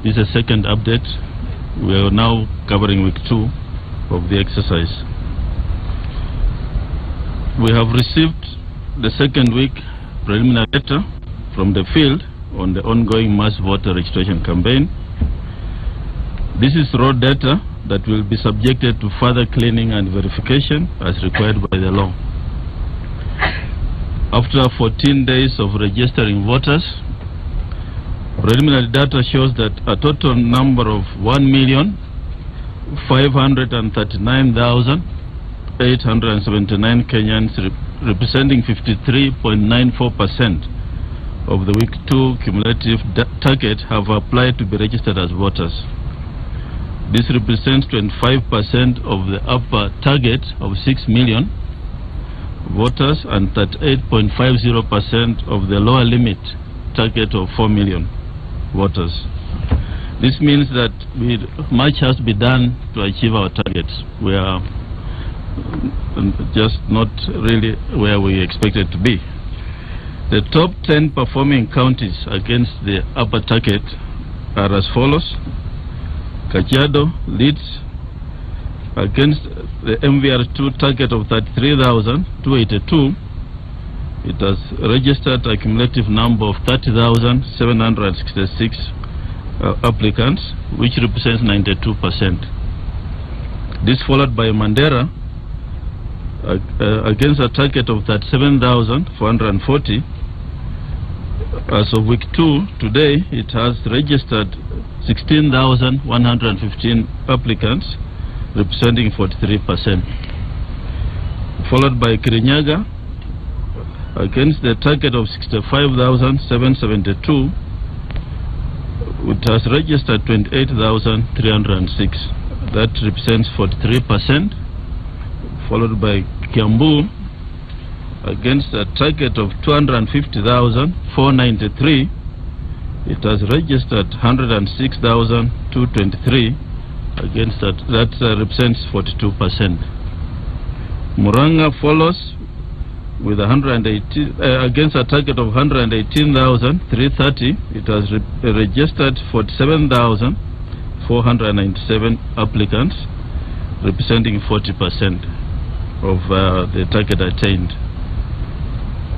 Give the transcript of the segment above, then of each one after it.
This is a second update. We are now covering week 2 of the exercise. We have received the second week preliminary data from the field on the ongoing mass voter registration campaign. This is raw data that will be subjected to further cleaning and verification as required by the law. After 14 days of registering voters, preliminary data shows that a total number of 1,539,879 Kenyans, representing 53.94% of the week 2 cumulative target, have applied to be registered as voters. This represents 25% of the upper target of 6 million voters and 38.50% of the lower limit target of 4 million voters. This means that much has to be done to achieve our targets. We are just not really where we expected to be. The top 10 performing counties against the upper target are as follows. Kajiado leads against the MVR2 target of 33,282. It has registered a cumulative number of 30,766 applicants, which represents 92%. This followed by Mandera against a target of 37,440. As of week 2 today, it has registered 16,115 applicants, representing 43%. Followed by Kirinyaga against the target of 65,772. It has registered 28,306. That represents 43%. Followed by Kiambu against a target of 250,493. It has registered 106,223. Against that represents 42%. Muranga follows with against a target of 118,330. It has registered 47,497 applicants, representing 40% of the target attained.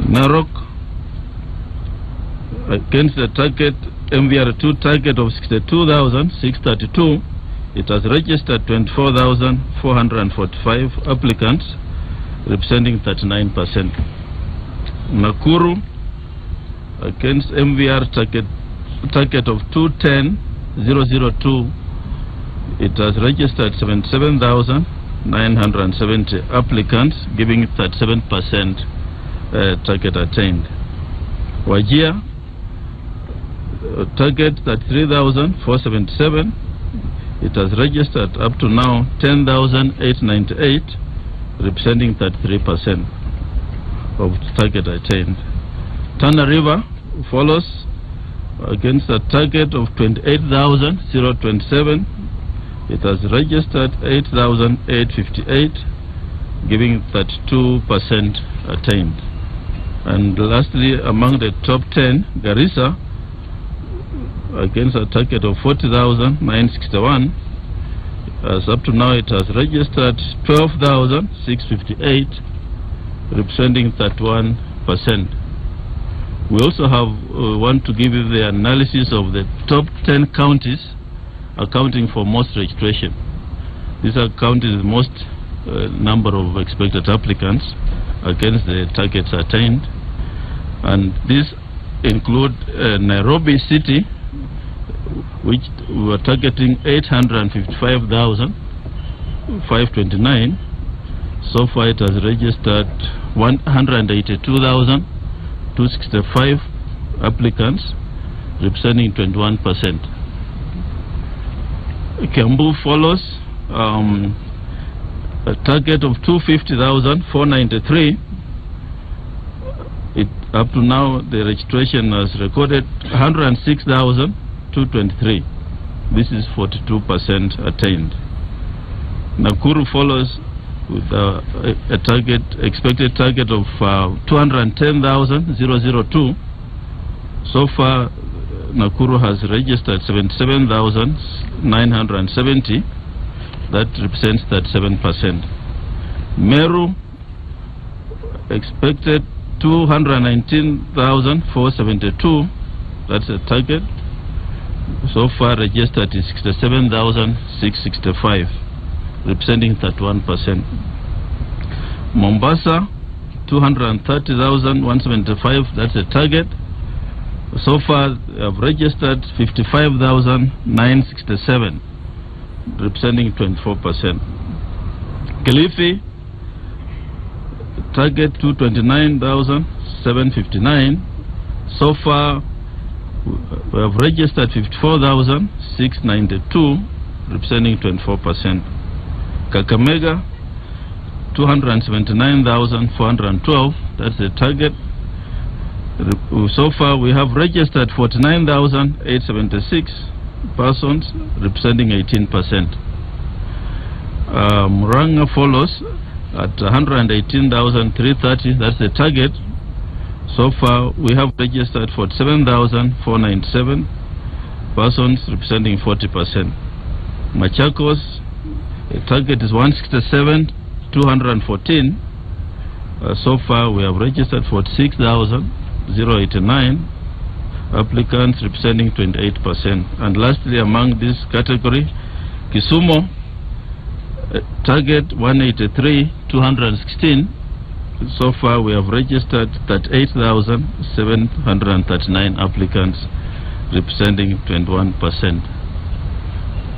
Narok against the target MVR2 target of 62,632. It has registered 24,445 applicants, representing 39%. Nakuru against MVR target of 210,002. It has registered 77,970 applicants, giving 37% target attained. Wajir target 33,477. It has registered up to now 10,898, representing 33% of target attained. Tana River follows against a target of 28,027. It has registered 8,858, giving 32% attained. And lastly, among the top 10, Garissa against a target of 40,961. As up to now, it has registered 12,658, representing 31%. We also have want to give you the analysis of the top 10 counties accounting for most registration. These are counties with most number of expected applicants against the targets attained, and these include Nairobi City, which we were targeting 855,529. So far it has registered 182,265 applicants, representing 21%. Kiambu follows a target of 250,493. Up to now, the registration has recorded 106,223. This is 42% attained. Nakuru follows with a expected target of 210,002. So far, Nakuru has registered 77,970. That represents 37%. Meru expected 219,472. That's a target. So far registered is 67,665, representing 31%. Mombasa 230,175. That's a target. So far have registered 55,967, representing 24%. Kilifi target 229,759. So far we have registered 54,692, representing 24%. Kakamega 279,412. That's the target. So far we have registered 49,876 persons, representing 18%. Murang'a follows at 118,330. That's the target. So far we have registered 47,497 persons, representing 40%. Machakos, the target is 167,214. So far we have registered 46,089 applicants, representing 28%. And lastly, among this category, Kisumu, target 183,216. So far we have registered 38,739 applicants, representing 21%.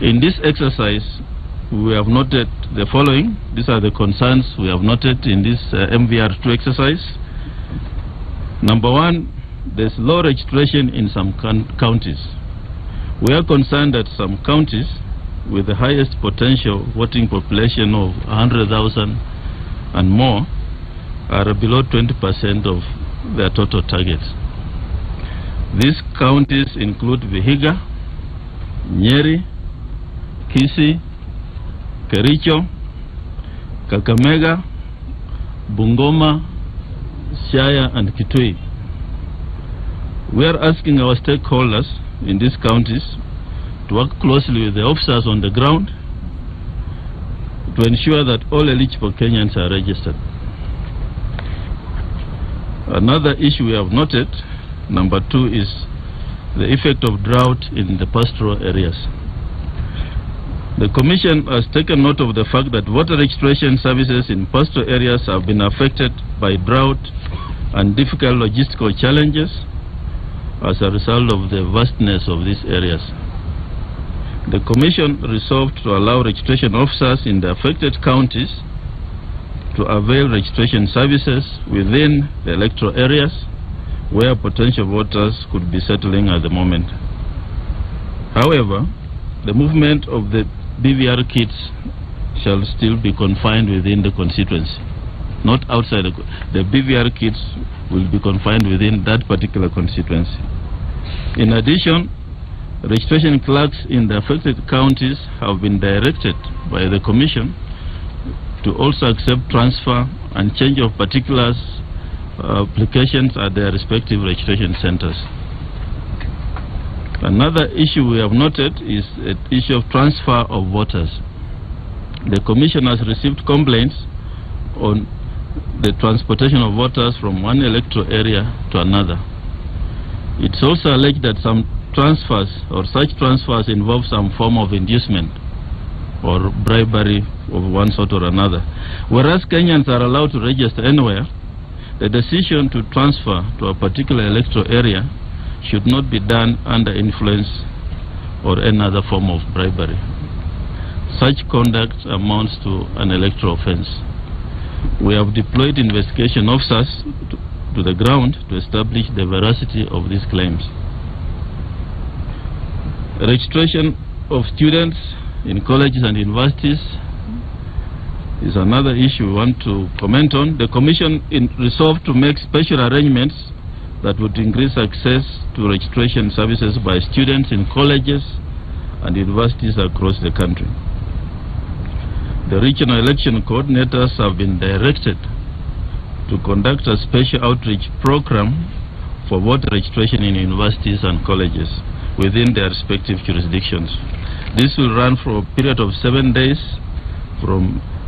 In this exercise, we have noted the following. These are the concerns we have noted in this MVR2 exercise. Number one, there's low registration in some counties. We are concerned that some counties with the highest potential voting population of 100,000 and more are below 20% of their total targets. These counties include Vihiga, Nyeri, Kisii, Kericho, Kakamega, Bungoma, Siaya, and Kitui. We are asking our stakeholders in these counties to work closely with the officers on the ground to ensure that all eligible Kenyans are registered. Another issue we have noted, number two, is the effect of drought in the pastoral areas. The Commission has taken note of the fact that voter registration services in pastoral areas have been affected by drought and difficult logistical challenges as a result of the vastness of these areas. The Commission resolved to allow registration officers in the affected counties to avail registration services within the electoral areas where potential voters could be settling at the moment. However, the movement of the BVR kits shall still be confined within the constituency, not outside. The BVR kits will be confined within that particular constituency. In addition, registration clerks in the affected counties have been directed by the Commission to also accept transfer and change of particulars applications at their respective registration centers. Another issue we have noted is the issue of transfer of voters. The Commission has received complaints on the transportation of voters from one electoral area to another. It's also alleged that some transfers or such transfers involve some form of inducement or bribery of one sort or another. Whereas Kenyans are allowed to register anywhere, the decision to transfer to a particular electoral area should not be done under influence or any other form of bribery. Such conduct amounts to an electoral offense. We have deployed investigation officers to the ground to establish the veracity of these claims. Registration of students in colleges and universities is another issue we want to comment on. The Commission resolved to make special arrangements that would increase access to registration services by students in colleges and universities across the country. The regional election coordinators have been directed to conduct a special outreach program for voter registration in universities and colleges within their respective jurisdictions. This will run for a period of 7 days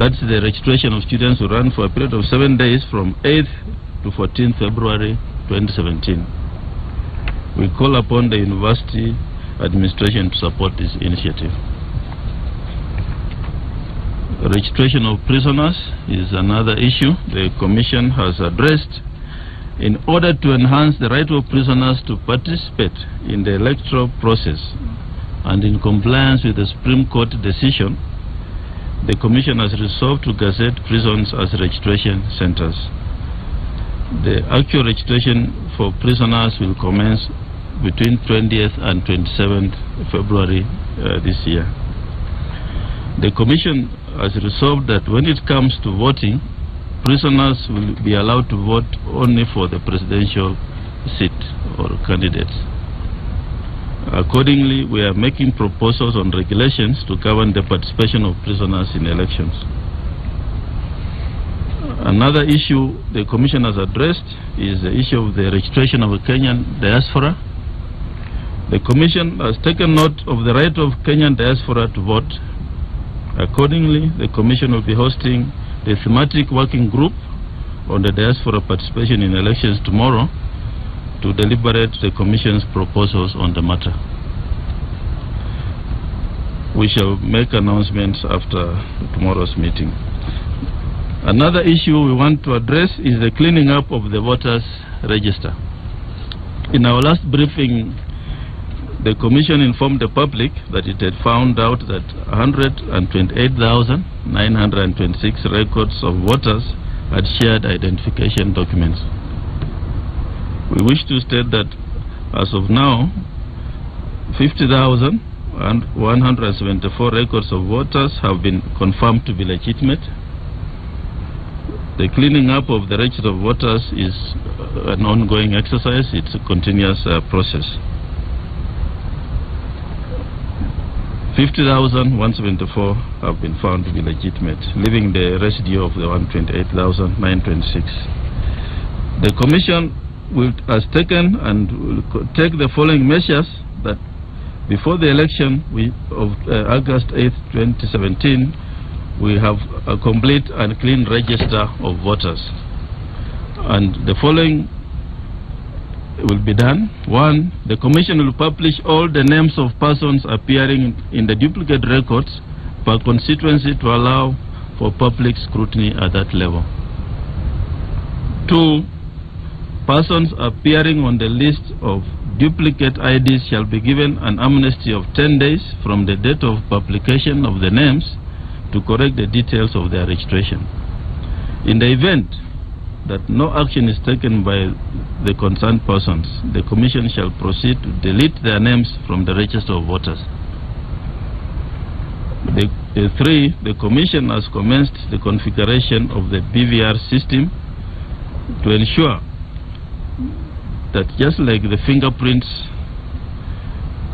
that's the registration of students will run for a period of 7 days from 8th to 14th February 2017. We call upon the university administration to support this initiative. Registration of prisoners is another issue the Commission has addressed. In order to enhance the right of prisoners to participate in the electoral process and in compliance with the Supreme Court decision, the Commission has resolved to gazette prisons as registration centers. The actual registration for prisoners will commence between 20th and 27th February this year. The Commission has resolved that when it comes to voting, prisoners will be allowed to vote only for the presidential seat or candidates. Accordingly, we are making proposals on regulations to govern the participation of prisoners in elections. Another issue the Commission has addressed is the issue of the registration of a Kenyan diaspora. The Commission has taken note of the right of Kenyan diaspora to vote. Accordingly, the Commission will be hosting the thematic working group on the diaspora participation in elections tomorrow to deliberate the Commission's proposals on the matter. We shall make announcements after tomorrow's meeting. Another issue we want to address is the cleaning up of the voters' register. In our last briefing, the Commission informed the public that it had found out that 128,926 records of voters had shared identification documents. We wish to state that as of now, 50,174 records of voters have been confirmed to be legitimate. The cleaning up of the register of voters is an ongoing exercise. It's a continuous process. 50,174 have been found to be legitimate, leaving the residue of the 128,926. The Commission has taken and will take the following measures: that before the election of August 8, 2017, we have a complete and clean register of voters. And the following will be done. 1, the Commission will publish all the names of persons appearing in the duplicate records per constituency to allow for public scrutiny at that level. 2, persons appearing on the list of duplicate IDs shall be given an amnesty of 10 days from the date of publication of the names to correct the details of their registration. In the event that no action is taken by the concerned persons, the Commission shall proceed to delete their names from the register of voters. 3, the Commission has commenced the configuration of the BVR system to ensure that just like the fingerprints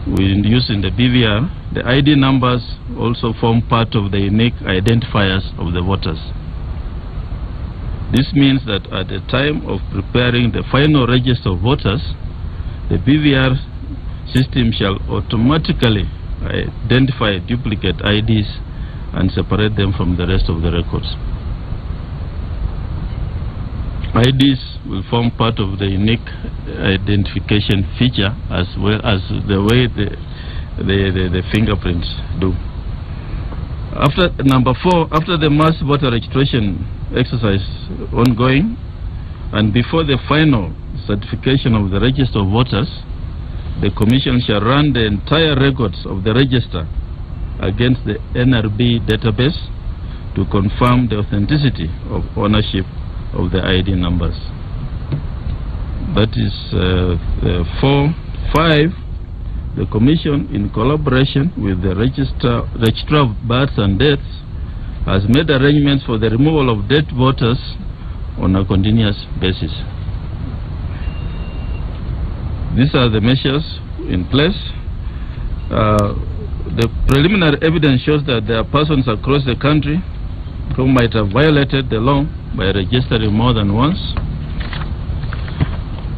we use in the BVR, the ID numbers also form part of the unique identifiers of the voters. This means that at the time of preparing the final register of voters, the BVR system shall automatically identify duplicate IDs and separate them from the rest of the records. IDs will form part of the unique identification feature as well as the way the fingerprints do. After number 4, after the mass voter registration exercise ongoing and before the final certification of the register of voters, the Commission shall run the entire records of the register against the NRB database to confirm the authenticity of ownership of the ID numbers. That is 4. 5, the Commission, in collaboration with the Registrar of Births and Deaths, has made arrangements for the removal of dead voters on a continuous basis. These are the measures in place. The preliminary evidence shows that there are persons across the country who might have violated the law by registering more than once.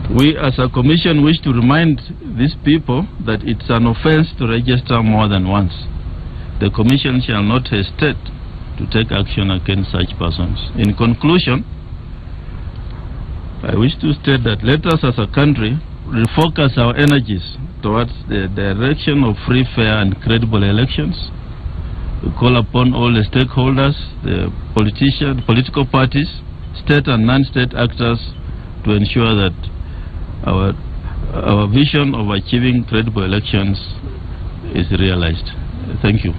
We as a commission wish to remind these people that it's an offense to register more than once. The commission shall not hesitate to take action against such persons. In conclusion, I wish to state that let us as a country refocus our energies towards the direction of free, fair and credible elections. We call upon all the stakeholders, the politicians, political parties, state and non-state actors to ensure that our vision of achieving credible elections is realized. Thank you.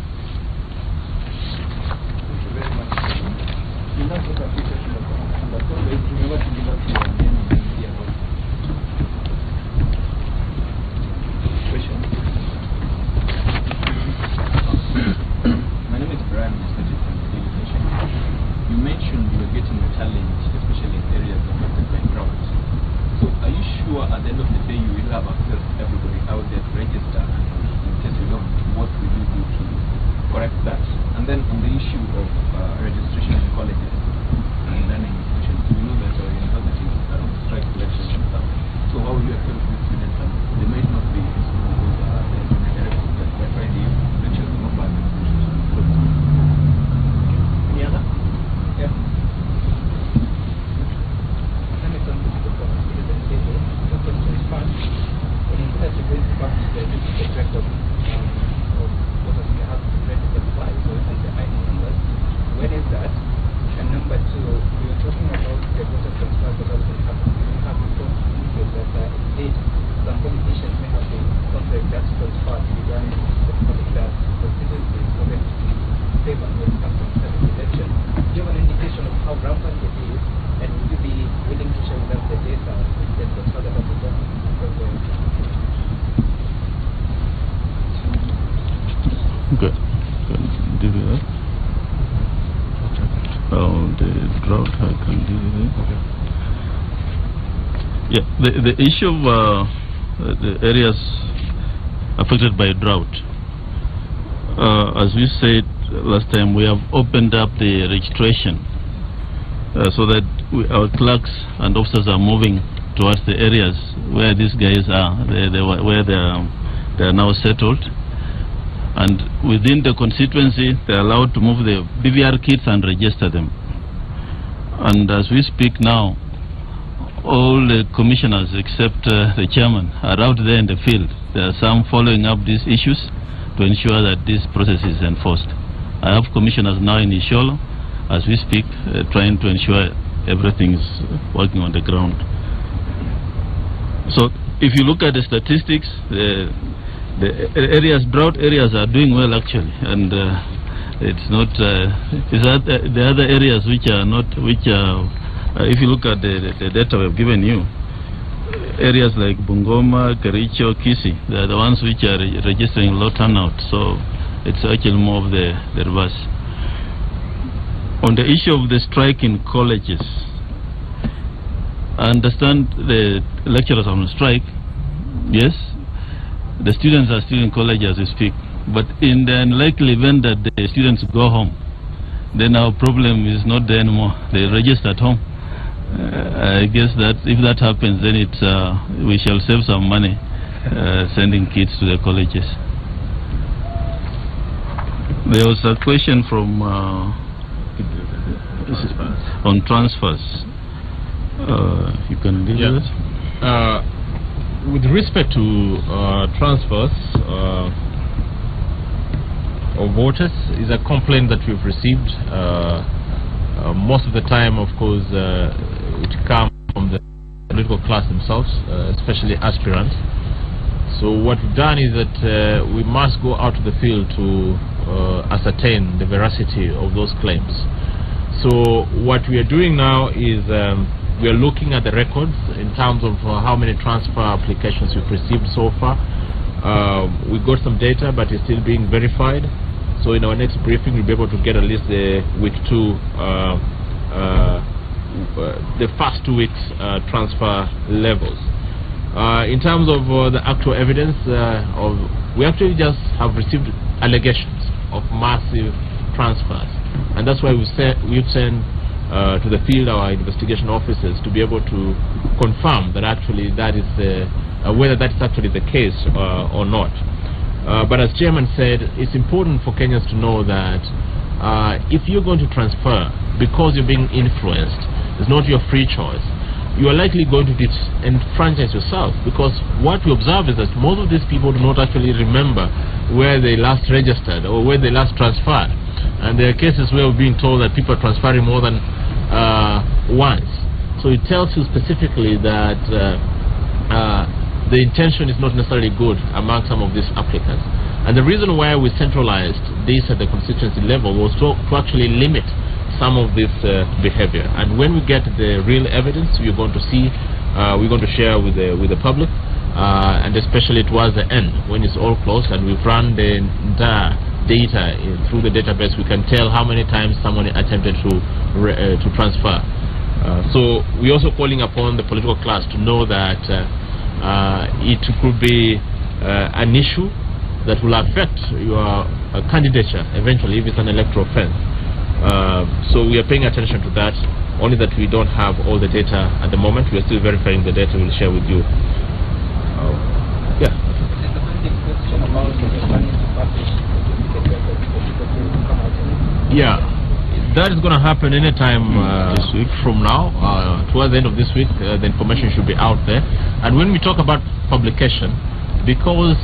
At the end of the day, you will have access to everybody out there to register, and in case you don't, what will you do to correct that? And then on the issue of registration in colleges and learning institutions, we know that our universities strike elections and stuff. So how will you help the students? And they might not be we're trying to use lectures not by institutions. Any other? Yeah. When is that? And number two, we were talking about the voter transfer, but also we have reports indicate that indeed some politicians may have been contract that transfer to be done in particular constituencies for them to be favored when it comes to certain election. Do you have an indication of how rampant it is, and would you be willing to share with us the data with the transfer that has been done? Good. Do that. Oh, the drought, I can deal with it. Okay. Yeah, the issue of the areas affected by drought. As we said last time, we have opened up the registration so that our clerks and officers are moving towards the areas where these guys are, where they are now settled. And within the constituency, they are allowed to move the BVR kits and register them. And as we speak now, all the commissioners except the chairman are out there in the field. There are some following up these issues to ensure that this process is enforced. I have commissioners now in Isholo, as we speak, trying to ensure everything is working on the ground. So if you look at the statistics, the areas, drought areas are doing well actually, and it's not. The other areas which are not, if you look at the data we've given you, areas like Bungoma, Kericho, Kisi, they are the ones which are registering low turnout. So it's actually more of the reverse. On the issue of the strike in colleges, I understand the lecturers are on strike. Yes. The students are still in college as we speak, but in the unlikely event that the students go home, then our problem is not there anymore. They register at home. I guess that if that happens, then it's we shall save some money sending kids to the colleges. There was a question from on transfers. You can deal with it. With respect to transfers of voters, is a complaint that we've received. Most of the time, of course, it comes from the political class themselves, especially aspirants. So what we've done is that we must go out to the field to ascertain the veracity of those claims. So what we are doing now is we are looking at the records in terms of how many transfer applications we've received so far. We got some data, but it's still being verified. So in our next briefing, we'll be able to get at least the week 2, the first 2 weeks transfer levels. In terms of the actual evidence, we actually just have received allegations of massive transfers, and that's why we've sent to the field, our investigation officers, to be able to confirm that actually that is whether that's actually the case or not. But as Chairman said, it's important for Kenyans to know that if you're going to transfer because you're being influenced, it's not your free choice, you are likely going to disenfranchise yourself, because what we observe is that most of these people do not actually remember where they last registered or where they last transferred. And there are cases where we're being told that people are transferring more than once. So it tells you specifically that the intention is not necessarily good among some of these applicants. And the reason why we centralized this at the constituency level was to actually limit some of this behavior. And when we get the real evidence, we're going to see, we're going to share with the public, and especially towards the end when it's all closed and we've run the entire data through the database. We can tell how many times someone attempted to transfer. So we're also calling upon the political class to know that it could be an issue that will affect your candidature eventually if it's an electoral offense. So we are paying attention to that, only that we don't have all the data at the moment. We are still verifying the data. We'll share with you. Yeah. Yeah, that is going to happen anytime this week from now. Towards the end of this week, the information should be out there. And when we talk about publication, because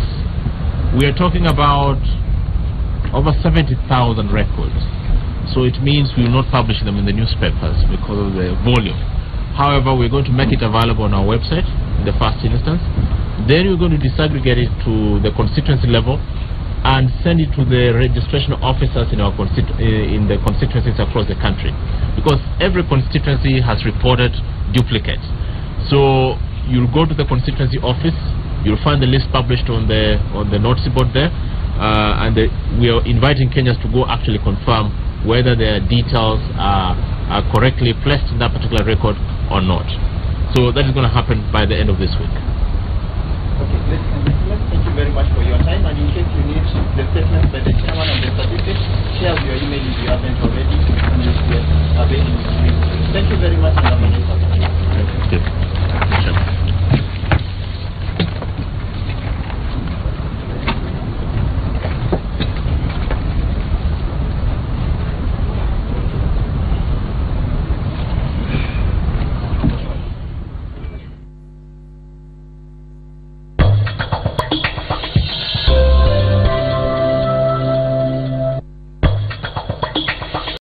we are talking about over 70,000 records, so it means we will not publish them in the newspapers because of the volume. However, we're going to make it available on our website in the first instance. Then we're going to disaggregate it to the constituency level and send it to the registration officers in our in the constituencies across the country, because every constituency has reported duplicates. So you'll go to the constituency office, you'll find the list published on the notice board there, and we are inviting Kenyans to go actually confirm whether their details are correctly placed in that particular record or not. So that is going to happen by the end of this week.